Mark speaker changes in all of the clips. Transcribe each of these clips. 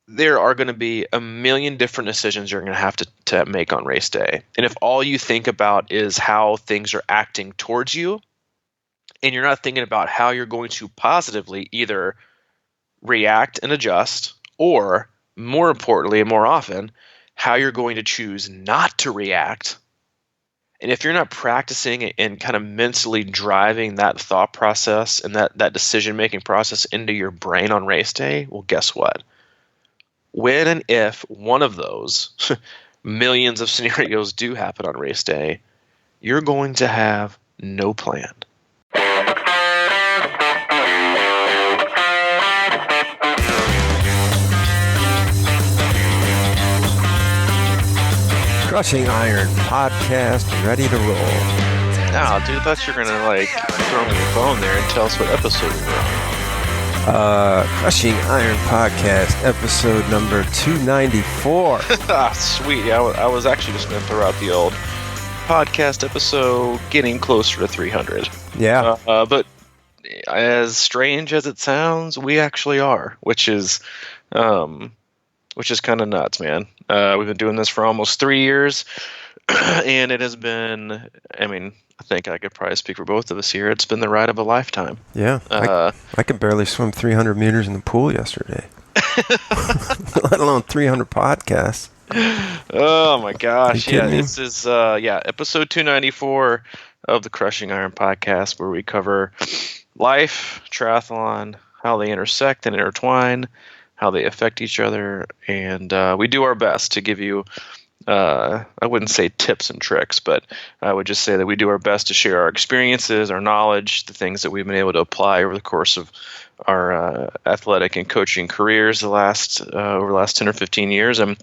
Speaker 1: there are going to be a million different decisions you're going to have to make on race day. And if all you think about is how things are acting towards you, and you're not thinking about how you're going to positively either react and adjust, or more importantly and more often, how you're going to choose not to react. And if you're not practicing and kind of mentally driving that thought process and that decision-making process into your brain on race day, well, guess what? When and if one of those millions of scenarios do happen on race day, you're going to have no plan.
Speaker 2: Crushing Iron podcast, ready to roll.
Speaker 1: Oh, dude, I thought you were going to throw me your phone there and tell us what episode we're on.
Speaker 2: Crushing Iron podcast, episode number 294.
Speaker 1: Sweet. Yeah, I was actually just going to throw out the old podcast episode, getting closer to 300.
Speaker 2: Yeah.
Speaker 1: But as strange as it sounds, we actually are, which is kind of nuts, man. We've been doing this for almost 3 years, and it has been, I think I could probably speak for both of us here. It's been the ride of a lifetime.
Speaker 2: Yeah. I could barely swim 300 meters in the pool yesterday, let alone 300 podcasts.
Speaker 1: Oh, my gosh. Yeah,
Speaker 2: me?
Speaker 1: this is episode 294 of the Crushing Iron podcast, where we cover life, triathlon, how they intersect and intertwine, how they affect each other, and we do our best to give you, I wouldn't say tips and tricks, but I would just say that we do our best to share our experiences, our knowledge, the things that we've been able to apply over the course of our athletic and coaching careers over the last 10 or 15 years, and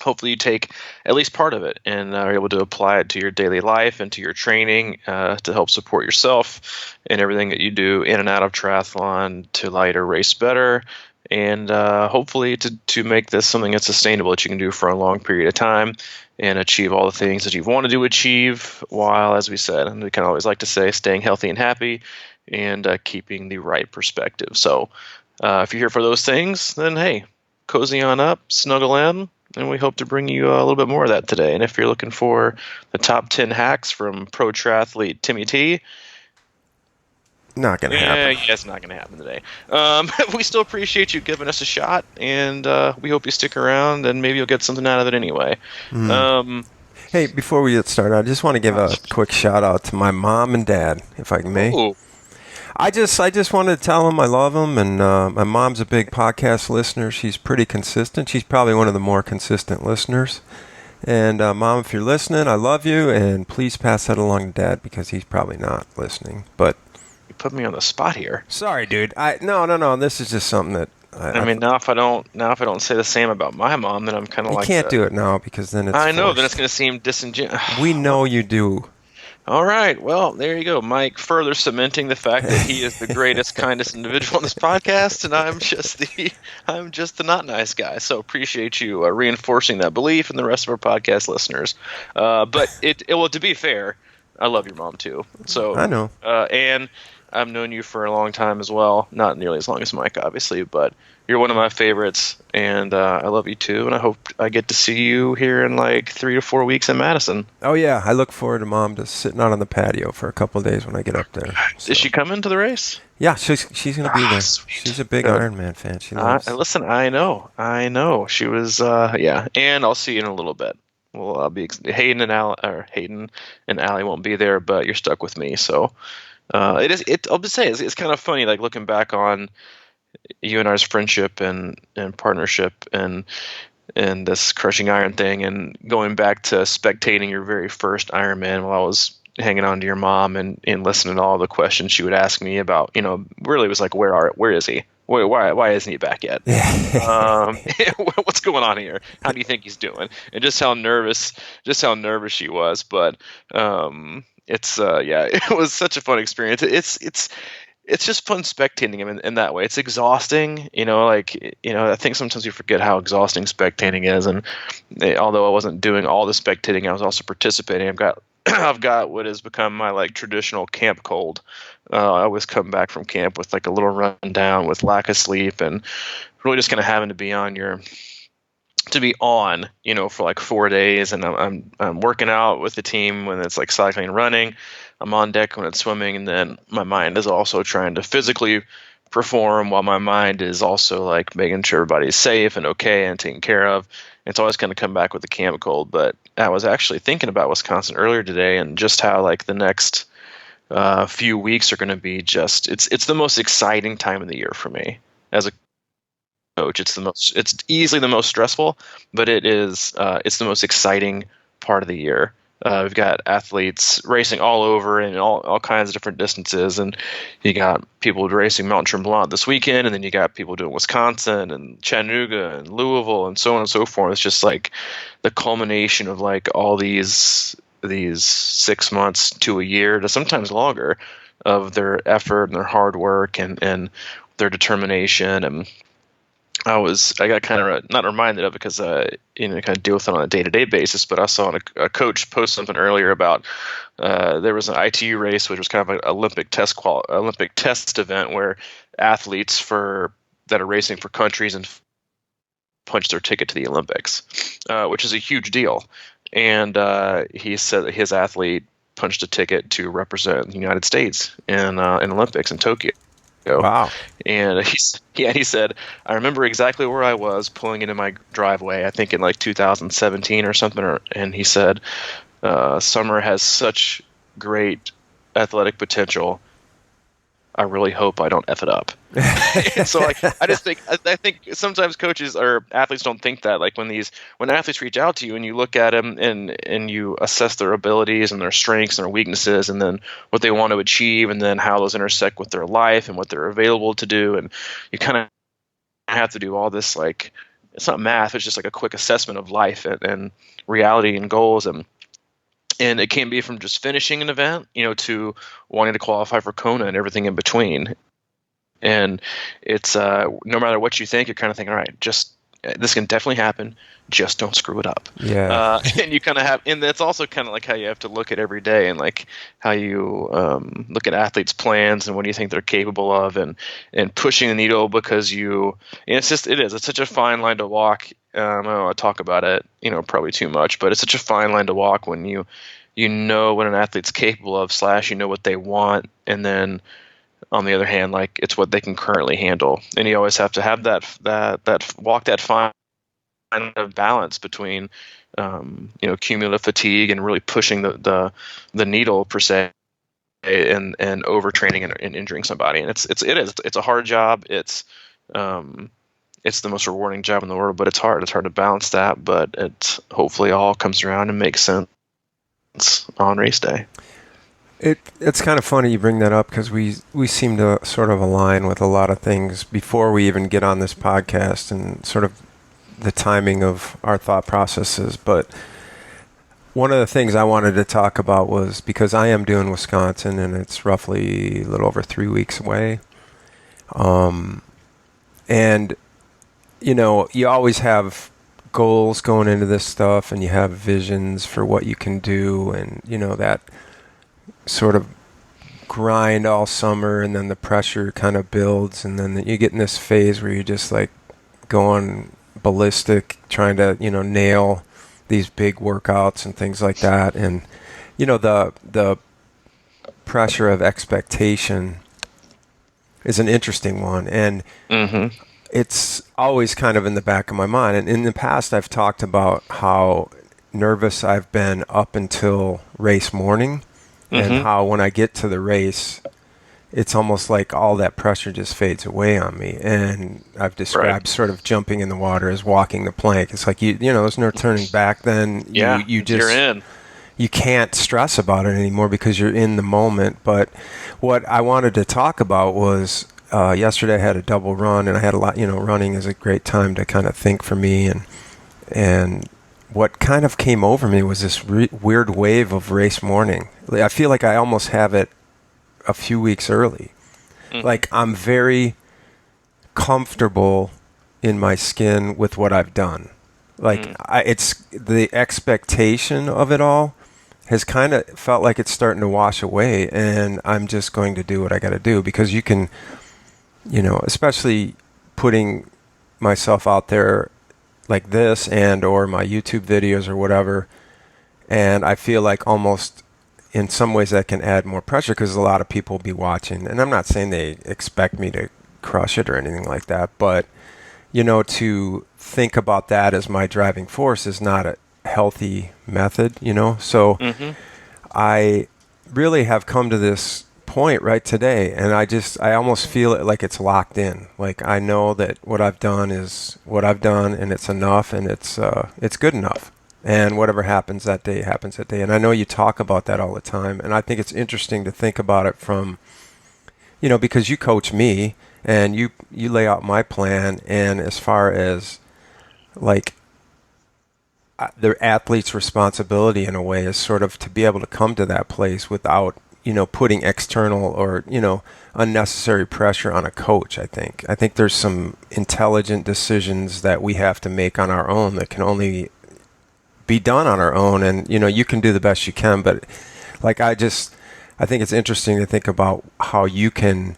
Speaker 1: hopefully you take at least part of it and are able to apply it to your daily life and to your training to help support yourself and everything that you do in and out of triathlon to allow you to race better, and hopefully to make this something that's sustainable that you can do for a long period of time and achieve all the things that you wanted to achieve while, as we said, and we can always like to say, staying healthy and happy and keeping the right perspective. So if you're here for those things, then hey, cozy on up, snuggle in, and we hope to bring you a little bit more of that today. And if you're looking for the top 10 hacks from pro triathlete Timmy T,
Speaker 2: not going to happen.
Speaker 1: Yeah, it's not going to happen today. We still appreciate you giving us a shot, and we hope you stick around, and maybe you'll get something out of it anyway.
Speaker 2: Hey, before we get started, I just want to give a quick shout out to my mom and dad, if I may.
Speaker 1: Ooh.
Speaker 2: I just wanted to tell them I love them, and my mom's a big podcast listener. She's pretty consistent. She's probably one of the more consistent listeners. And Mom, if you're listening, I love you, and please pass that along to Dad because he's probably not listening. But
Speaker 1: You put me on the spot here.
Speaker 2: Sorry, dude. No. This is just something that
Speaker 1: now if I don't say the same about my mom, then I'm kind of like
Speaker 2: you can't do it now because then it's
Speaker 1: I know,
Speaker 2: forced.
Speaker 1: then it's going to seem disingenuous.
Speaker 2: We know you do.
Speaker 1: All right. Well, there you go, Mike. Further cementing the fact that he is the greatest, kindest individual on this podcast, and I'm just the not nice guy. So appreciate you reinforcing that belief in the rest of our podcast listeners. But to be fair, I love your mom too. So
Speaker 2: I know.
Speaker 1: And I've known you for a long time as well. Not nearly as long as Mike, obviously, but you're one of my favorites, and I love you too. And I hope I get to see you here in like 3 to 4 weeks in Madison.
Speaker 2: Oh yeah, I look forward to Mom just sitting out on the patio for a couple of days when I get up there. So.
Speaker 1: Is she coming to the race?
Speaker 2: Yeah, she's going to be there.
Speaker 1: Sweet.
Speaker 2: She's a big Ironman fan. She loves.
Speaker 1: Listen, I know. She was, yeah. And I'll see you in a little bit. Well, I'll be Hayden and Allie won't be there, but you're stuck with me. So I'll just say it's kind of funny, like looking back on you and I's friendship and partnership and this Crushing Iron thing, and going back to spectating your very first Ironman while I was hanging on to your mom and listening to all the questions she would ask me about, really was like, where is he? Why isn't he back yet? What's going on here? How do you think he's doing? And just how nervous she was. But it was such a fun experience. It's just fun spectating him in that way. It's exhausting, I think sometimes you forget how exhausting spectating is. And although I wasn't doing all the spectating, I was also participating. I've got I've got what has become my like traditional camp cold. I always come back from camp with like a little rundown with lack of sleep and really just kind of having to be on, for like 4 days. And I'm working out with the team when it's like cycling and running. I'm on deck when it's swimming, and then my mind is also trying to physically perform while my mind is also like making sure everybody's safe and okay and taken care of. It's always going to come back with the camp cold. But I was actually thinking about Wisconsin earlier today and just how like the next few weeks are going to be just it's the most exciting time of the year for me as a coach. It's easily the most stressful, but it's the most exciting part of the year. We've got athletes racing all over in all kinds of different distances, and you got people racing Mount Tremblant this weekend, and then you got people doing Wisconsin and Chattanooga and Louisville and so on and so forth. It's just like the culmination of like all these 6 months to a year to sometimes longer of their effort and their hard work and their determination. And I got kind of not reminded of it because kind of deal with it on a day-to-day basis. But I saw a coach post something earlier about there was an ITU race, which was kind of an Olympic test event where athletes that are racing for countries and punch their ticket to the Olympics, which is a huge deal. And he said that his athlete punched a ticket to represent the United States in Olympics in Tokyo.
Speaker 2: Wow.
Speaker 1: And he said, I remember exactly where I was pulling into my driveway, I think in like 2017 or something. And he said, Summer has such great athletic potential. I really hope I don't F it up. So like, I think sometimes coaches or athletes don't think that, like when athletes reach out to you and you look at them and you assess their abilities and their strengths and their weaknesses and then what they want to achieve and then how those intersect with their life and what they're available to do. And you kind of have to do all this, like, it's not math, it's just like a quick assessment of life and reality and goals. And it can be from just finishing an event, to wanting to qualify for Kona and everything in between. And it's no matter what you think, you're kind of thinking, all right, this can definitely happen. Just don't screw it up.
Speaker 2: Yeah.
Speaker 1: And you kind of have, and that's also kind of like how you have to look at every day and like how you look at athletes' plans and what do you think they're capable of and pushing the needle because it's such a fine line to walk. I don't want to talk about it, probably too much, but it's such a fine line to walk when you know what an athlete's capable of / you know what they want, and then on the other hand, like it's what they can currently handle, and you always have to have that walk that fine of balance between cumulative fatigue and really pushing the needle per se, and overtraining and injuring somebody. And it's a hard job. It's the most rewarding job in the world, but it's hard. It's hard to balance that, but it hopefully all comes around and makes sense on race day.
Speaker 2: It's kind of funny you bring that up because we seem to sort of align with a lot of things before we even get on this podcast and sort of the timing of our thought processes. But one of the things I wanted to talk about was because I am doing Wisconsin and it's roughly a little over 3 weeks away. And you always have goals going into this stuff and you have visions for what you can do and, that sort of grind all summer and then the pressure kind of builds and then you get in this phase where you're just like going ballistic, trying to, nail these big workouts and things like that. And, the pressure of expectation is an interesting one. And it's always kind of in the back of my mind. And in the past, I've talked about how nervous I've been up until race morning and how when I get to the race, it's almost like all that pressure just fades away on me. And I've described sort of jumping in the water as walking the plank. It's like, there's no turning back then.
Speaker 1: You're in.
Speaker 2: You can't stress about it anymore because you're in the moment. But what I wanted to talk about was yesterday I had a double run and I had a lot, running is a great time to kind of think for me. And what kind of came over me was this weird wave of race morning. I feel like I almost have it a few weeks early. Like I'm very comfortable in my skin with what I've done. Like it's the expectation of it all has kind of felt like it's starting to wash away, and I'm just going to do what I got to do, because you can, especially putting myself out there like this and or my YouTube videos or whatever, and I feel like almost in some ways that can add more pressure because a lot of people will be watching, and I'm not saying they expect me to crush it or anything like that, but to think about that as my driving force is not a healthy method, so
Speaker 1: Mm-hmm.
Speaker 2: I really have come to this point right today, and I almost feel it like it's locked in. Like I know that what I've done is what I've done, and it's enough, and it's good enough. And whatever happens that day happens that day. And I know you talk about that all the time, and I think it's interesting to think about it from, because you coach me and you lay out my plan, and as far as like the athlete's responsibility in a way is sort of to be able to come to that place without putting external or unnecessary pressure on a coach. I think there's some intelligent decisions that we have to make on our own that can only be done on our own, and you can do the best you can, but like I think it's interesting to think about how you can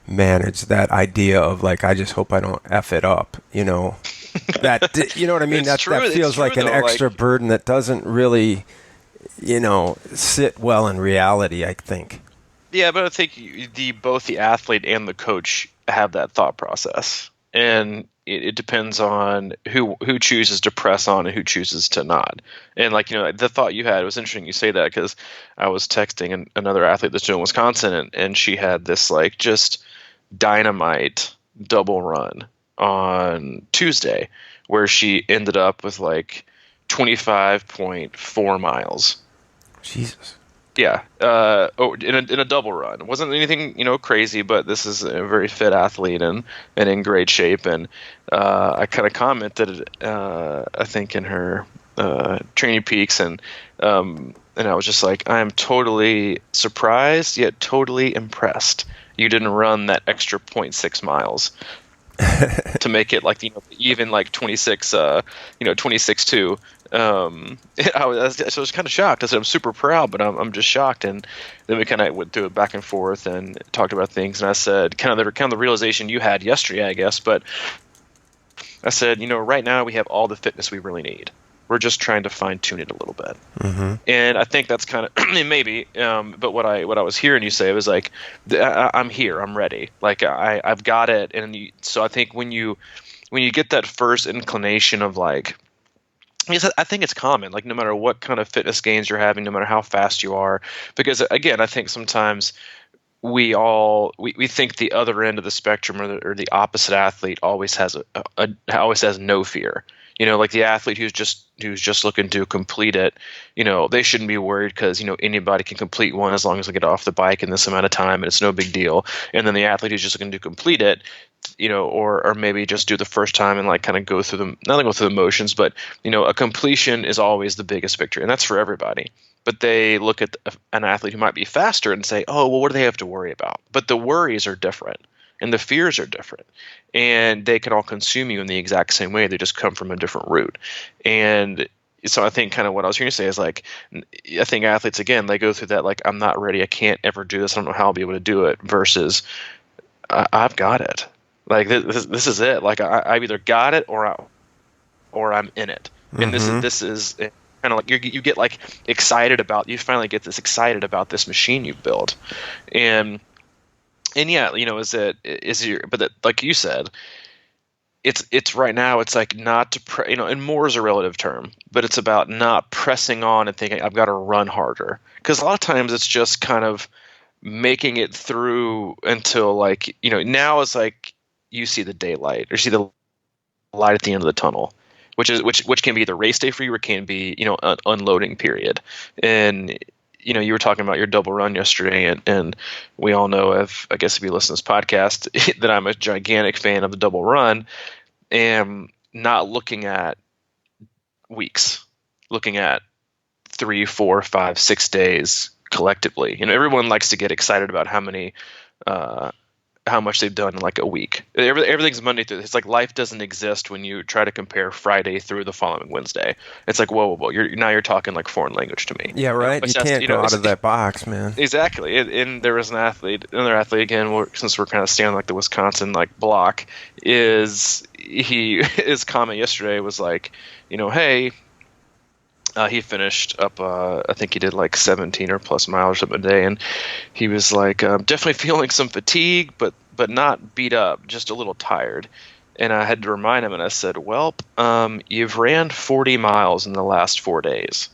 Speaker 2: manage that idea of like, I just hope I don't F it up, that, you know what I mean? That feels like an extra burden that doesn't really, sit well in reality, I think.
Speaker 1: Yeah, but I think both the athlete and the coach have that thought process, and it depends on who chooses to press on and who chooses to not. And like the thought you had, it was interesting you say that, because I was texting another athlete that's doing Wisconsin, and she had this like just dynamite double run on Tuesday, where she ended up with like 25.4 miles.
Speaker 2: Jesus.
Speaker 1: Yeah, in a double run. It wasn't anything crazy, but this is a very fit athlete and in great shape. And I kind of commented, I think in her Training Peaks, and I was just like, I am totally surprised yet totally impressed. You didn't run that extra 0.6 miles to make it like even like 26, 26.2. I was kind of shocked. I said I'm super proud, but I'm just shocked. And then we kind of went through it back and forth and talked about things. And I said kind of the realization you had yesterday, I guess. But I said, right now we have all the fitness we really need. We're just trying to fine tune it a little bit.
Speaker 2: Mm-hmm.
Speaker 1: And I think that's kind of maybe. But what I was hearing you say was like, I'm here, I'm ready. Like I've got it. And so I think when you get that first inclination of like, I think it's common, like no matter what kind of fitness gains you're having, no matter how fast you are, because again, I think sometimes we think the other end of the spectrum or the opposite athlete always has always has no fear. Like the athlete who's just looking to complete it, they shouldn't be worried because, anybody can complete one as long as they get off the bike in this amount of time and it's no big deal. And then the athlete who's just looking to complete it, or maybe just do the first time and like kind of not go through the motions, but, a completion is always the biggest victory, and that's for everybody. But they look at an athlete who might be faster and say, oh, well, what do they have to worry about? But the worries are different. And the fears are different, and they can all consume you in the exact same way. They just come from a different route. And so I think kind of what I was hearing you say is like, I think athletes, again, they go through that, like, I'm not ready. I can't ever do this. I don't know how I'll be able to do it, versus I've got it. Like this is it. Like I've either got it or I'm in it. And this is kind of like you get like excited about, you finally get this excited about this machine you've built. And yeah, but that, like you said, it's right now, it's like not to, and more is a relative term, but it's about not pressing on and thinking I've got to run harder. Because a lot of times it's just kind of making it through until like, now it's like you see the daylight or see the light at the end of the tunnel, which can be the race day for you, or can be, an unloading period. And you were talking about your double run yesterday, and we all know, I guess if you listen to this podcast, that I'm a gigantic fan of the double run, and not looking at weeks, looking at 3, 4, 5, 6 days collectively. Everyone likes to get excited about how many how much they've done in like a week. Everything's Monday through. It's like life doesn't exist when you try to compare Friday through the following Wednesday. It's like whoa. You're talking like foreign language to me.
Speaker 2: Yeah, right. You can't go out of that box, man.
Speaker 1: Exactly. And there was another athlete again. Since we're kind of staying like the Wisconsin like block, his comment yesterday was like, hey. He finished up, I think he did like 17 or plus miles a day, and he was like, definitely feeling some fatigue, but not beat up, just a little tired. And I had to remind him, and I said, well, you've ran 40 miles in the last 4 days,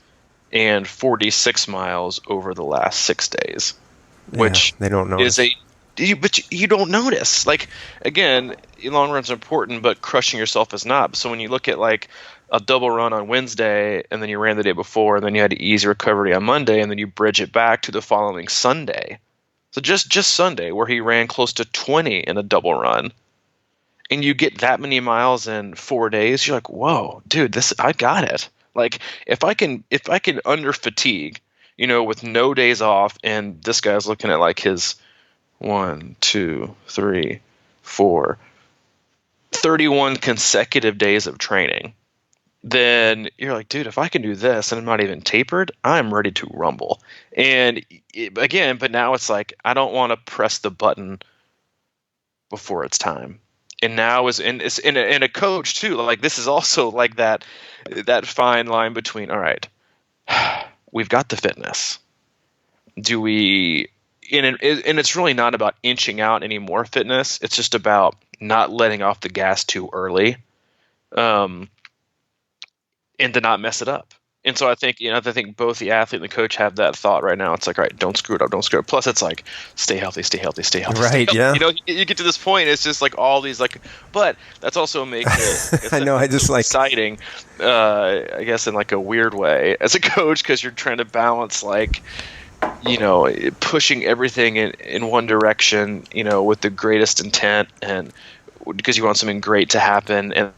Speaker 1: and 46 miles over the last 6 days, which
Speaker 2: they don't notice.
Speaker 1: But you don't notice. Like, again, long run's important, but crushing yourself is not. So when you look at like a double run on Wednesday, and then you ran the day before, and then you had to ease recovery on Monday, and then you bridge it back to the following Sunday. So just Sunday, where he ran close to 20 in a double run, and you get that many miles in 4 days, you're like, whoa, dude, I got it. Like if I can under fatigue, with no days off, and this guy's looking at like his 1, 2, 3, 4, 31 consecutive days of training. Then you're like, dude, if I can do this and I'm not even tapered, I'm ready to rumble. And again, but now it's like, I don't want to press the button before it's time. And now and a coach too, like this is also like that fine line between, all right, we've got the fitness. Do we, and it's really not about inching out any more fitness. It's just about not letting off the gas too early. And to not mess it up. And so I think both the athlete and the coach have that thought right now. It's like, all right, don't screw it up. Plus it's like, stay healthy.
Speaker 2: Right, yeah.
Speaker 1: You get to this point, it's just like all these like, but that's also makes it
Speaker 2: I know, I just like
Speaker 1: exciting, I guess in like a weird way as a coach, because you're trying to balance like, pushing everything in one direction, with the greatest intent, and because you want something great to happen. And at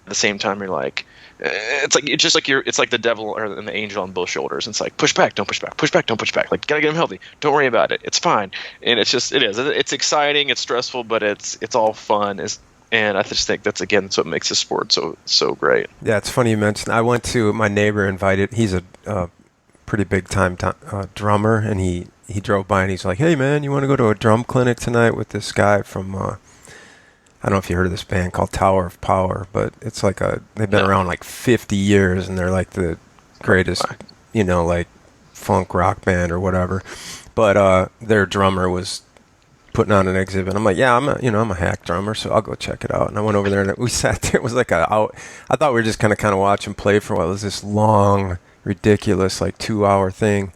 Speaker 1: the same time, you're like, it's like the devil or the angel on both shoulders. It's like, push back, don't push back, push back, don't push back. Like, gotta get him healthy. Don't worry about it. It's fine. And it's exciting. It's stressful, but it's all fun. And I just think that's what makes this sport so great.
Speaker 2: Yeah, it's funny you mentioned. I went to my neighbor invited. He's a pretty big time drummer, and he drove by and he's like, "Hey man, you want to go to a drum clinic tonight with this guy from?" I don't know if you heard of this band called Tower of Power, but it's like they've been around like 50 years, and they're like the greatest, like funk rock band or whatever. But their drummer was putting on an exhibit. I'm like, yeah, I'm a hack drummer, so I'll go check it out. And I went over there, and we sat there. It was like I thought we were just kind of watch him play for a while. It was this long, ridiculous, like 2-hour thing.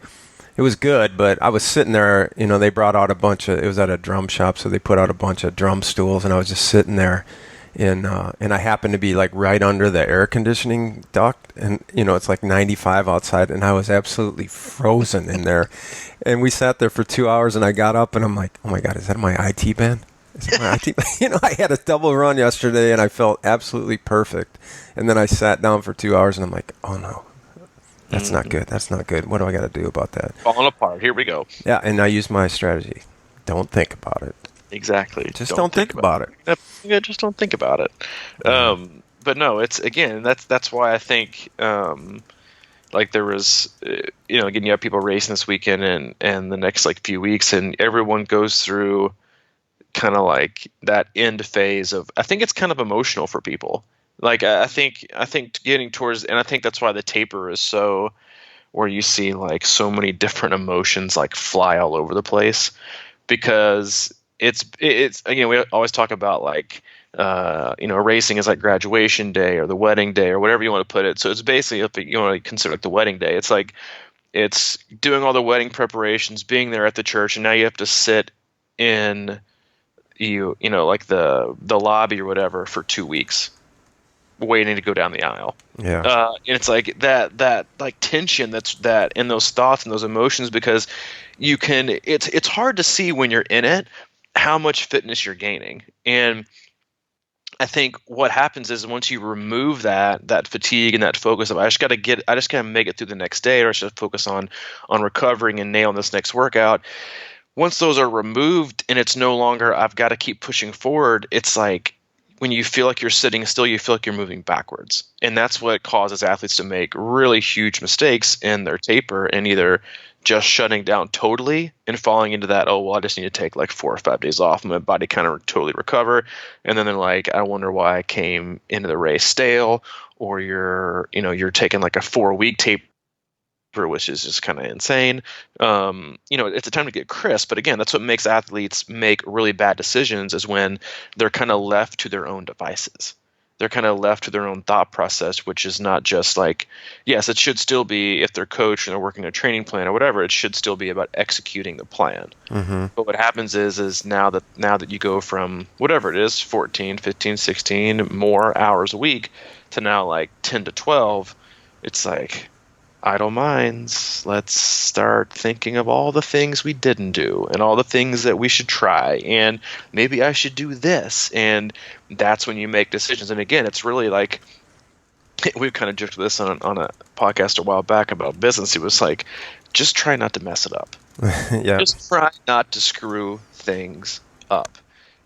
Speaker 2: It was good, but I was sitting there, they brought out it was at a drum shop, so they put out a bunch of drum stools, and I was just sitting there, and I happened to be like right under the air conditioning duct, and, it's like 95 outside, and I was absolutely frozen in there. And we sat there for 2 hours, and I got up, and I'm like, oh my God, is that my IT band? Is that my IT band? I had a double run yesterday, and I felt absolutely perfect. And then I sat down for 2 hours, and I'm like, oh no. That's not good. That's not good. What do I got to do about that?
Speaker 1: Falling apart. Here we go.
Speaker 2: Yeah, and I use my strategy. Don't think about it.
Speaker 1: Exactly.
Speaker 2: Just don't think about it.
Speaker 1: Yeah, just don't think about it. But no, it's again. That's why I think like there was, again, you have people racing this weekend and the next like few weeks, and everyone goes through kind of like that end phase of. I think it's kind of emotional for people. Like I think getting towards, and I think that's why the taper is so, where you see like so many different emotions like fly all over the place, because it's again, we always talk about like racing is like graduation day or the wedding day or whatever you want to put it. So it's basically, if you want to consider like the wedding day, it's like it's doing all the wedding preparations, being there at the church, and now you have to sit in like the lobby or whatever for 2 weeks. Waiting to go down the aisle.
Speaker 2: Yeah.
Speaker 1: And it's like that like tension that in those thoughts and those emotions, because it's hard to see when you're in it how much fitness you're gaining. And I think what happens is once you remove that fatigue and that focus of I just got to make it through the next day, or I should focus on recovering and nailing this next workout. once those are removed and it's no longer I've got to keep pushing forward, it's like when you feel like you're sitting still, you feel like you're moving backwards. And that's what causes athletes to make really huge mistakes in their taper, and either just shutting down totally and falling into that, oh, well, I just need to take like 4 or 5 days off and my body kind of totally recover. And then they're like, I wonder why I came into the race stale, or you're taking like a 4-week taper, which is just kind of insane. It's a time to get crisp, but again, that's what makes athletes make really bad decisions, is when they're kind of left to their own devices. They're kind of left to their own thought process, which is not just like, yes, it should still be, if they're coached and they're working a training plan or whatever, it should still be about executing the plan.
Speaker 2: Mm-hmm.
Speaker 1: But what happens is now that you go from whatever it is, 14, 15, 16 more hours a week to now like 10 to 12, it's like, idle minds, let's start thinking of all the things we didn't do and all the things that we should try, and maybe I should do this. And that's when you make decisions. And again, it's really like, we've kind of joked this on a podcast a while back about business. It was like, just try not to mess it up.
Speaker 2: Yeah.
Speaker 1: Just try not to screw things up.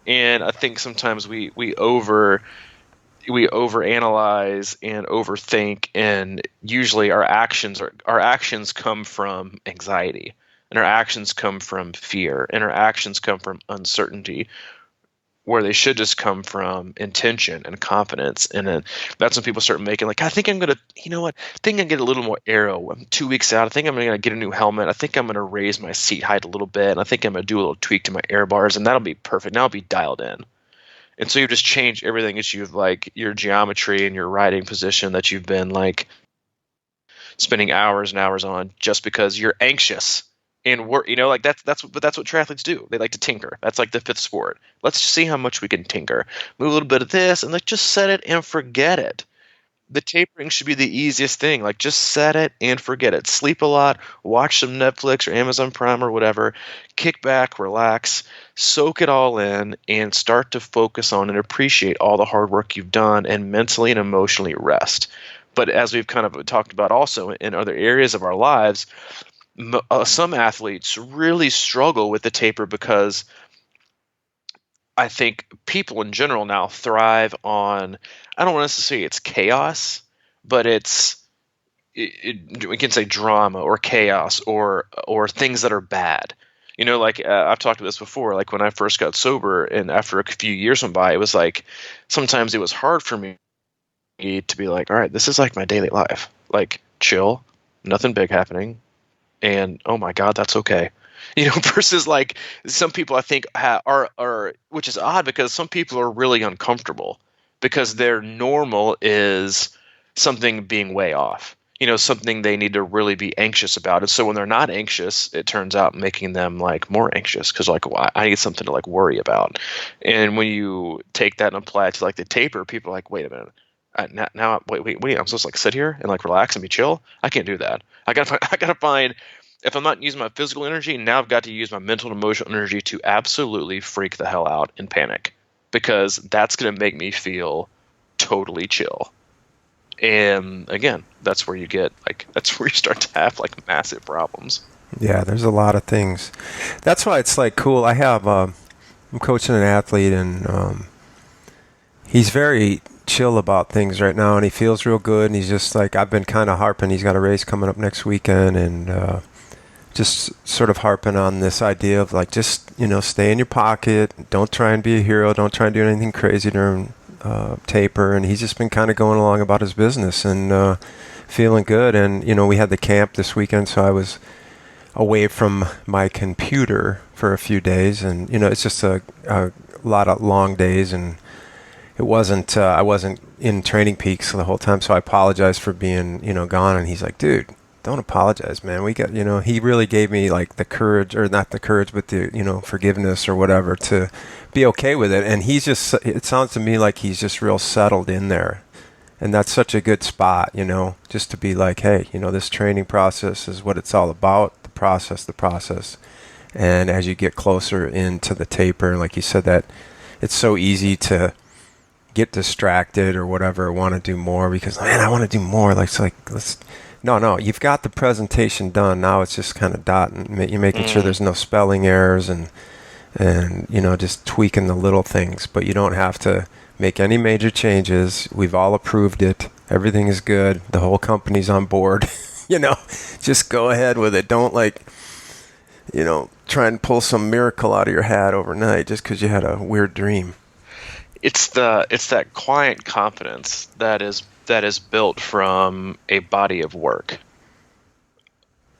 Speaker 1: And I think sometimes we overanalyze and overthink, and usually our actions come from anxiety, and our actions come from fear, and our actions come from uncertainty, where they should just come from intention and confidence. And then that's when people start making like, I think I'm gonna, I think I get a little more aero. I'm 2 weeks out. I think I'm gonna get a new helmet. I think I'm gonna raise my seat height a little bit, and I think I'm gonna do a little tweak to my air bars, and that'll be perfect. Now I'll be dialed in. And so you've just changed everything that you've like your geometry and your riding position that you've been like spending hours and hours on, just because you're anxious and work. That's what triathletes do. They like to tinker. That's like the fifth sport. Let's just see how much we can tinker. Move a little bit of this, and like just set it and forget it. The tapering should be the easiest thing. Like, just set it and forget it. Sleep a lot, watch some Netflix or Amazon Prime or whatever, kick back, relax, soak it all in, and start to focus on and appreciate all the hard work you've done, and mentally and emotionally rest. But as we've kind of talked about also in other areas of our lives, some athletes really struggle with the taper, because I think people in general now thrive on, I don't want to say it's chaos, but we can say drama or chaos or things that are bad. I've talked about this before, like when I first got sober and after a few years went by, it was like, sometimes it was hard for me to be like, all right, this is like my daily life, like chill, nothing big happening. And oh my God, that's okay. Versus like some people I think are, which is odd, because some people are really uncomfortable because their normal is something being way off, something they need to really be anxious about. And so when they're not anxious, it turns out making them like more anxious, because like, well, I need something to like worry about. And when you take that and apply it to like the taper, people are like, wait a minute. Now, wait, I'm supposed to like sit here and like relax and be chill? I can't do that. I gotta find, if I'm not using my physical energy, now I've got to use my mental and emotional energy to absolutely freak the hell out and panic, because that's going to make me feel totally chill. And again, that's where you start to have like massive problems.
Speaker 2: Yeah, there's a lot of things. That's why it's like cool. I'm coaching an athlete, and he's very chill about things right now, and he feels real good, and he's just like, I've been kind of harping. He's got a race coming up next weekend, and just sort of harping on this idea of like, just, stay in your pocket. Don't try and be a hero. Don't try and do anything crazy during taper. And he's just been kind of going along about his business and feeling good. And, we had the camp this weekend, so I was away from my computer for a few days. And, it's just a lot of long days. And it wasn't, I wasn't in Training Peaks the whole time. So I apologized for being, gone. And he's like, dude, don't apologize, man. We got, he really gave me like the courage, or not the courage, but the, forgiveness or whatever, to be okay with it. And it sounds to me like he's just real settled in there. And that's such a good spot, just to be like, hey, this training process is what it's all about, the process. And as you get closer into the taper, like you said, that it's so easy to get distracted or whatever, want to do more because, man, I want to do more. Like, it's like, no, you've got the presentation done. Now it's just kind of dotting, you're making sure there's no spelling errors and just tweaking the little things. But you don't have to make any major changes. We've all approved it. Everything is good. The whole company's on board. Just go ahead with it. Don't try and pull some miracle out of your hat overnight just because you had a weird dream.
Speaker 1: It's that quiet confidence that is built from a body of work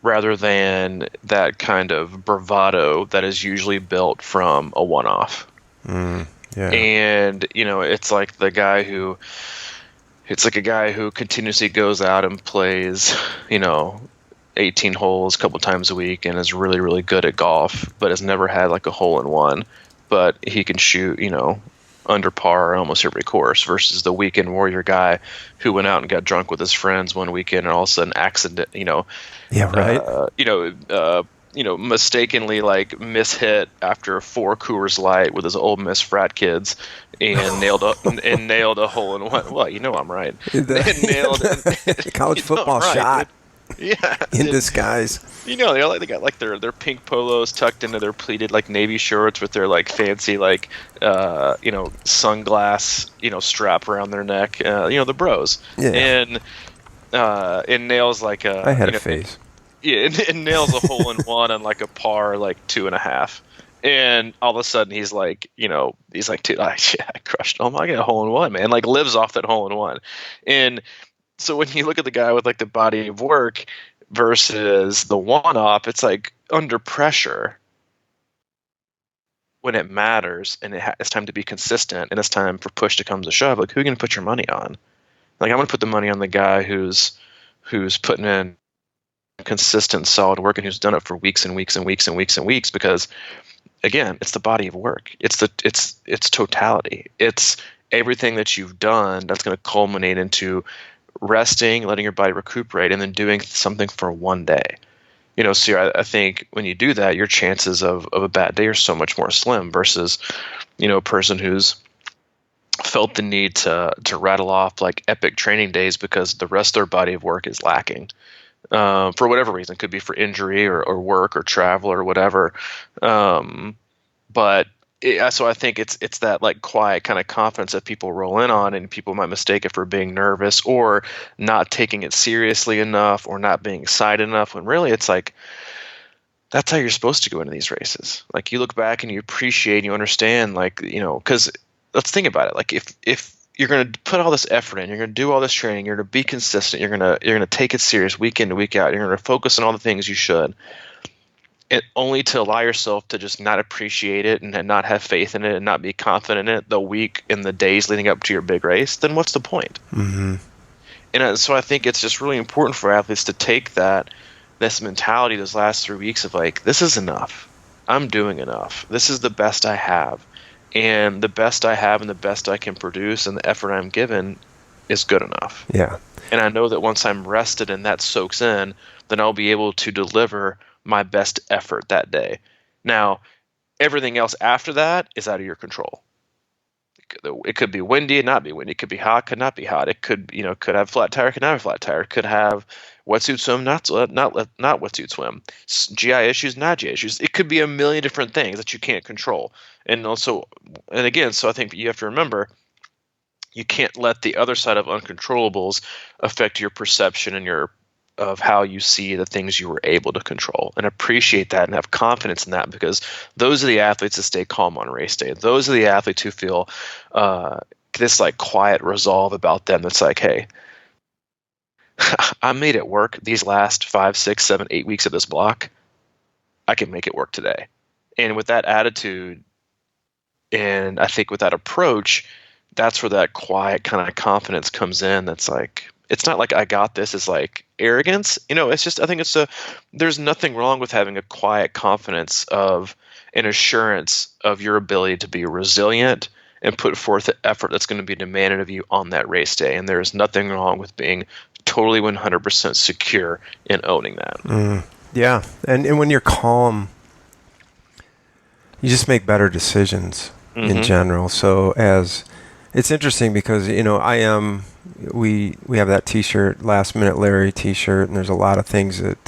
Speaker 1: rather than that kind of bravado that is usually built from a one-off.
Speaker 2: Yeah.
Speaker 1: And, it's like a guy who continuously goes out and plays, 18 holes a couple times a week and is really, really good at golf, but has never had like a hole in one, but he can shoot, under par almost every course versus the weekend warrior guy who went out and got drunk with his friends one weekend and all of a sudden mistakenly like mishit after 4 Coors Light with his Ole Miss frat kids and nailed a hole in one. Well, I'm right. Nailed
Speaker 2: college football shot.
Speaker 1: Yeah,
Speaker 2: in disguise.
Speaker 1: They got like their pink polos tucked into their pleated like navy shorts with their like fancy like sunglass strap around their neck. The bros. Yeah. And nails like a.
Speaker 2: I had a phase.
Speaker 1: Yeah, and nails a hole in one on like a par like 2.5. And all of a sudden he's like, dude, I crushed. Oh my, I got a hole in one, man. Like lives off that hole in one. And so when you look at the guy with like the body of work versus the one-off, it's like under pressure when it matters and it's time to be consistent and it's time for push to come to shove. Like, who are you going to put your money on? Like, I'm going to put the money on the guy who's putting in consistent, solid work and who's done it for weeks and weeks and weeks and weeks and weeks because, again, it's the body of work. It's totality. It's everything that you've done that's going to culminate into resting, letting your body recuperate, and then doing something for one day. So I think when you do that, your chances of a bad day are so much more slim versus, a person who's felt the need to rattle off like epic training days because the rest of their body of work is lacking. For whatever reason, could be for injury or work or travel or whatever. So I think it's that like quiet kind of confidence that people roll in on, and people might mistake it for being nervous or not taking it seriously enough or not being excited enough, when really it's like that's how you're supposed to go into these races. Like, you look back and you appreciate and you understand, like, because let's think about it. Like, if you're going to put all this effort in, you're going to do all this training, you're going to be consistent, you're going to take it serious week in to week out, you're going to focus on all the things you should, only to allow yourself to just not appreciate it and not have faith in it and not be confident in it the week and the days leading up to your big race, then what's the point?
Speaker 2: Mm-hmm.
Speaker 1: And so I think it's just really important for athletes to take this mentality those last 3 weeks of like, this is enough. I'm doing enough. This is the best I have. And the best I have and the best I can produce and the effort I'm given is good enough.
Speaker 2: Yeah.
Speaker 1: And I know that once I'm rested and that soaks in, then I'll be able to deliver my best effort that day. Now, everything else after that is out of your control. It could be windy and not be windy. It could be hot, could not be hot. It could have flat tire, could not have flat tire. It could have wetsuit swim, not wetsuit swim. GI issues, not GI issues. It could be a million different things that you can't control. And again, so I think you have to remember, you can't let the other side of uncontrollables affect your perception and of how you see the things you were able to control, and appreciate that and have confidence in that, because those are the athletes that stay calm on race day. Those are the athletes who feel this like quiet resolve about them that's like, hey, I made it work these last 5, 6, 7, 8 weeks of this block. I can make it work today. And with that attitude, and I think with that approach, that's where that quiet kind of confidence comes in. That's like, it's not like I got this. It's like arrogance. It's just, I think there's nothing wrong with having a quiet confidence of an assurance of your ability to be resilient and put forth the effort that's going to be demanded of you on that race day. And there's nothing wrong with being totally 100% secure in owning that.
Speaker 2: Yeah. And when you're calm, you just make better decisions in general. So as It's interesting because we have that T-shirt, Last Minute Larry T-shirt, and there's a lot of things that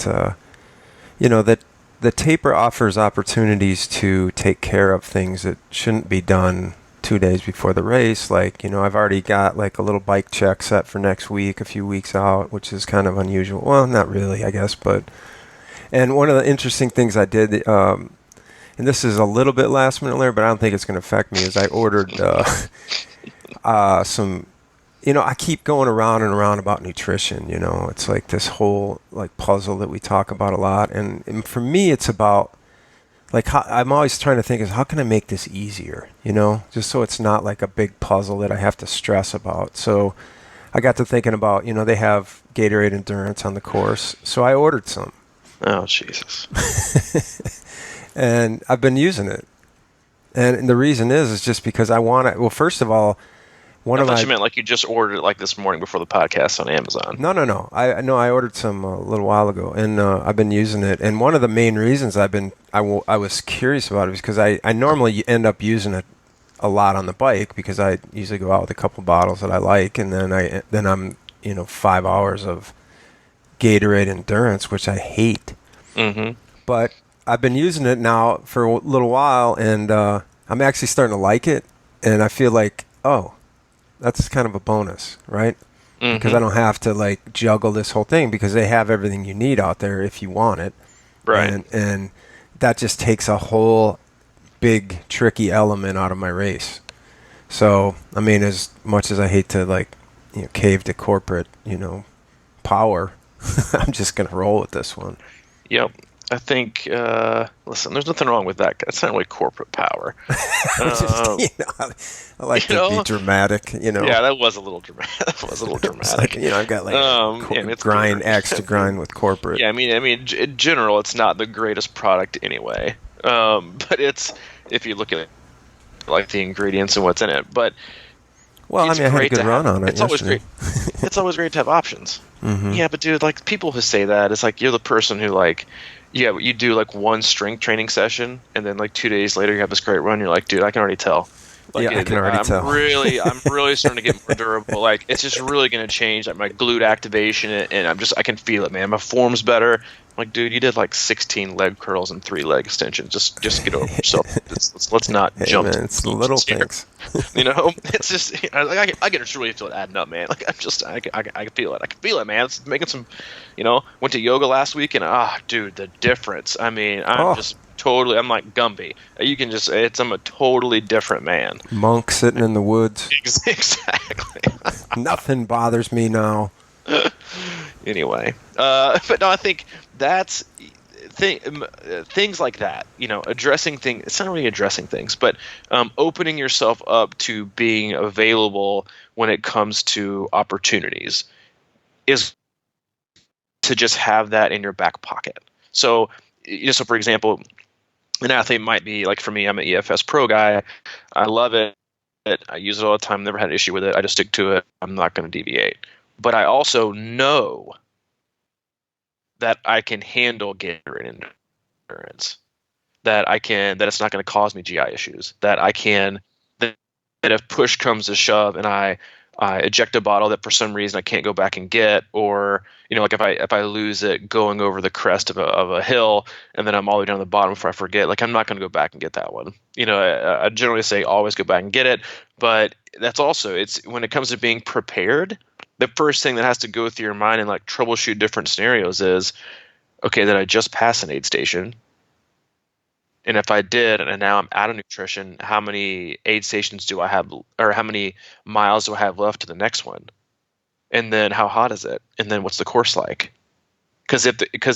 Speaker 2: that the taper offers opportunities to take care of things that shouldn't be done 2 days before the race. Like, I've already got like a little bike check set for next week, a few weeks out, which is kind of unusual. Well, not really, I guess, and one of the interesting things I did, and this is a little bit last minute, Larry, but I don't think it's going to affect me, is I ordered some. I keep going around and around about nutrition. It's like this whole like puzzle that we talk about a lot, and for me, it's about like I'm always trying to think is how can I make this easier? Just so it's not like a big puzzle that I have to stress about. So I got to thinking about they have Gatorade Endurance on the course, so I ordered some.
Speaker 1: Oh Jesus!
Speaker 2: And I've been using it, and the reason is just because I want to. Well, first of all.
Speaker 1: I thought you meant like you just ordered it like this morning before the podcast on Amazon.
Speaker 2: No. I ordered some a little while ago, and I've been using it. And one of the main reasons I was curious about it is because I normally end up using it a lot on the bike because I usually go out with a couple bottles that I like, and then I'm 5 hours of Gatorade Endurance, which I hate.
Speaker 1: Mm-hmm.
Speaker 2: But I've been using it now for a little while, and I'm actually starting to like it, and I feel like that's kind of a bonus, right? Mm-hmm. Because I don't have to like juggle this whole thing because they have everything you need out there if you want it.
Speaker 1: Right.
Speaker 2: And that just takes a whole big tricky element out of my race. So, I mean, as much as I hate to like, cave to corporate, power, I'm just going to roll with this one.
Speaker 1: Yep. I think, listen, there's nothing wrong with that. That's not really corporate power.
Speaker 2: I like to be dramatic,
Speaker 1: Yeah, that was a little dramatic.
Speaker 2: Like, I've got like axe to grind with corporate.
Speaker 1: Yeah, I mean, in general, it's not the greatest product anyway. But it's, if you look at it, like the ingredients and what's in it. But
Speaker 2: well, I had a good run on it.
Speaker 1: It's always great. It's always great to have options.
Speaker 2: Mm-hmm.
Speaker 1: Yeah, but dude, like people who say that, it's like you're the person who like. Yeah, you do like one strength training session, and then like 2 days later you have this great run. You're like, dude, I can already tell. Like,
Speaker 2: I can already tell.
Speaker 1: I'm really starting to get more durable. Like, it's just really going to change like my glute activation, and I can feel it, man. My form's better. I'm like, dude, you did like 16 leg curls and 3 leg extensions. Just get over yourself. Let's not jump.
Speaker 2: Man, it's the little things.
Speaker 1: It's just I can really feel it adding up, man. Like I can feel it. I can feel it, man. It's making some. Went to yoga last week, and dude, the difference. I mean, I'm like Gumby. You can just, I'm a totally different man.
Speaker 2: Monk sitting in the woods.
Speaker 1: Exactly.
Speaker 2: Nothing bothers me now.
Speaker 1: Anyway, but no, I think that's things like that. Addressing things. It's not really addressing things, but opening yourself up to being available when it comes to opportunities is to just have that in your back pocket. So for example, an athlete might be like, for me, I'm an EFS Pro guy. I love it. I use it all the time. Never had an issue with it. I just stick to it. I'm not going to deviate. But I also know that I can handle Gatorade Endurance. That it's not going to cause me GI issues. That if push comes to shove and I eject a bottle that for some reason I can't go back and get, or like if I lose it going over the crest of a hill and then I'm all the way down the bottom before I forget, like I'm not going to go back and get that one. I generally say always go back and get it, but that's also, it's when it comes to being prepared, the first thing that has to go through your mind and like troubleshoot different scenarios is, okay, did I just pass an aid station? And if I did, and now I'm out of nutrition, how many aid stations do I have, or how many miles do I have left to the next one? And then how hot is it? And then what's the course like? Because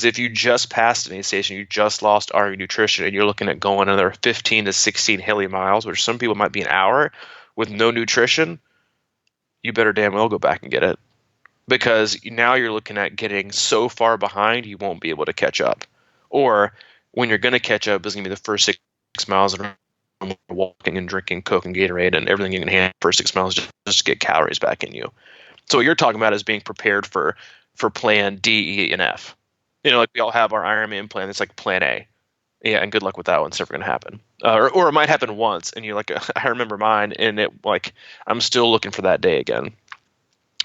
Speaker 1: if you just passed an aid station, you just lost RE nutrition, and you're looking at going another 15 to 16 hilly miles, which some people might be an hour with no nutrition, you better damn well go back and get it. Because now you're looking at getting so far behind, you won't be able to catch up. Or when you're going to catch up is going to be the first 6 miles of walking and drinking Coke and Gatorade and everything you can handle for 6 miles just to get calories back in you. So what you're talking about is being prepared for plan D, E, and F. Like we all have our Ironman plan. It's like plan A. Yeah, and good luck with that one. It's never going to happen. Or it might happen once, and you're like, I remember mine, and it like I'm still looking for that day again.